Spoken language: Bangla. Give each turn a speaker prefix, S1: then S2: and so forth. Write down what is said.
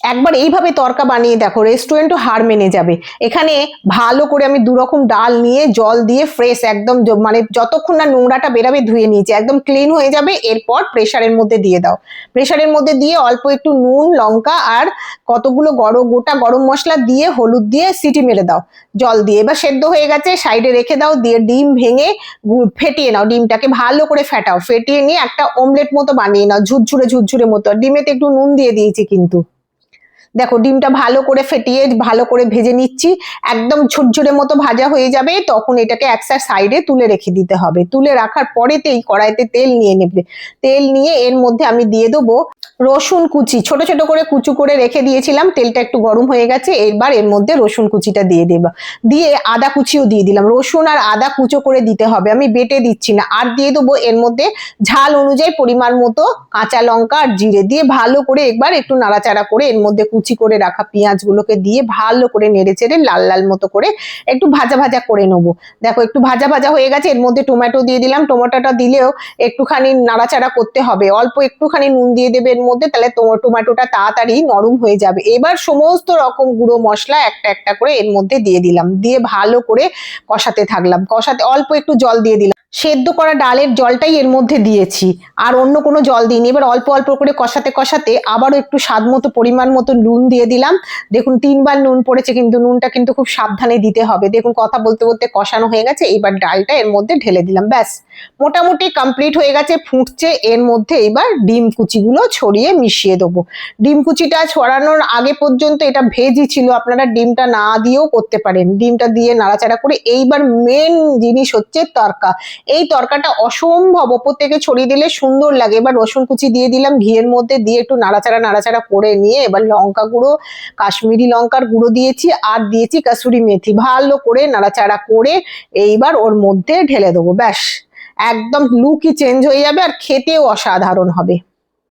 S1: একবার এইভাবে তরকা বানিয়ে দেখো, রেস্টুরেন্টও হার মেনে যাবে। এখানে ভালো করে আমি 2 রকম ডাল নিয়ে জল দিয়ে ফ্রেশ একদম মানে যতক্ষণ না নোংরাটা বেরাবে ধুয়ে নিয়েছি, একদম ক্লিন হয়ে যাবে। এরপর প্রেসারের মধ্যে দিয়ে দাও। প্রেসারের মধ্যে দিয়ে অল্প একটু নুন, লঙ্কা আর কতগুলো গোটা গরম মশলা দিয়ে হলুদ দিয়ে সিটি মেরে দাও জল দিয়ে। এবার সেদ্ধ হয়ে গেছে, সাইডে রেখে দাও। দিয়ে ডিম ভেঙে ফেটিয়ে নাও, ডিমটাকে ভালো করে ফেটাও, ফেটিয়ে নিয়ে একটা অমলেট মতো বানিয়ে নাও, ঝুরঝুরে মতো। ডিমেতে একটু নুন দিয়ে দিয়েছি কিন্তু। দেখো ডিমটা ভালো করে ফেটিয়ে ভালো করে ভেজে নিচ্ছি, একদম ঝুরঝুরে মতো ভাজা হয়ে যাবে। তখন এটাকে একটা সাইডে তুলে রেখে দিতে হবে। তুলে রাখার পরেতেই কড়াইতে তেল নিয়ে নেবে। তেল নিয়ে এর মধ্যে আমি দিয়ে দেবো রসুন কুচি, ছোট ছোট করে কুচু করে রেখে দিয়েছিলাম। তেলটা একটু গরম হয়ে গেছে, এবার এর মধ্যে রসুন কুচিটা দিয়ে দেবো। দিয়ে আদা কুচিও দিয়ে দিলাম। রসুন আর আদা কুচো করে দিতে হবে, আমি বেটে দিচ্ছি না। আর দিয়ে দেবো এর মধ্যে ঝাল অনুযায়ী পরিমাণ মতো কাঁচা লঙ্কা আর জিরে দিয়ে ভালো করে একবার একটু নাড়াচাড়া করে এর মধ্যে কুচি করে রাখা পেঁয়াজগুলোকে দিয়ে ভালো করে নেড়ে চেড়ে লাল লাল মতো করে একটু ভাজা ভাজা করে নেবো। দেখো একটু ভাজা ভাজা হয়ে গেছে, এর মধ্যে টমেটো দিয়ে দিলাম। টমেটোটা দিলেও একটুখানি নাড়াচাড়া করতে হবে, অল্প একটুখানি নুন দিয়ে দেবে এর মধ্যে, তাহলে টমেটোটা তাড়াতাড়ি নরম হয়ে যাবে। এবার সমস্ত রকম গুঁড়ো মশলা একটা একটা করে এর মধ্যে দিয়ে দিলাম, দিয়ে ভালো করে কষাতে থাকলাম। কষাতে অল্প একটু জল দিয়ে দিলাম, সেদ্ধ করা ডালের জলটাই এর মধ্যে দিয়েছি, আর অন্য কোনো জল দিইনি। এবার অল্প অল্প করে কষাতে কষাতে আবারও একটু স্বাদ মতো পরিমাণ মতো নুন দিয়ে দিলাম। দেখুন 3বার নুন পড়েছে, কিন্তু নুনটা কিন্তু খুব সাবধানে দিতে হবে। দেখুন কথা বলতে বলতে কষানো হয়ে গেছে, এইবার ডালটা এর মধ্যে ঢেলে দিলাম। ব্যাস মোটামুটি কমপ্লিট হয়ে গেছে, ফুটছে। এর মধ্যে এবার ডিম কুচিগুলো ছড়িয়ে মিশিয়ে দেবো। ডিম কুচিটা ছড়ানোর আগে পর্যন্ত এটা ভেজই ছিল, আপনারা ডিমটা না দিয়েও করতে পারেন। ডিমটা দিয়ে নাড়াচাড়া করে এইবার মেন জিনিস হচ্ছে তরকা। এই তরকাটা অসম্ভব, ওপর থেকে ছড়িয়ে দিলে সুন্দর লাগে। এবার রসুন কুচি দিয়ে দিলাম ঘিয়ের মধ্যে, দিয়ে একটু নাড়াচাড়া করে নিয়ে এবার লঙ্কা গুঁড়ো, কাশ্মীরি লঙ্কার গুঁড়ো দিয়েছি, আর দিয়েছি কাসুরি মেথি। ভালো করে নাড়াচাড়া করে এইবার ওর মধ্যে ঢেলে দেবো। ব্যাস একদম লুকই চেঞ্জ হয়ে যাবে, আর খেতেও অসাধারণ হবে।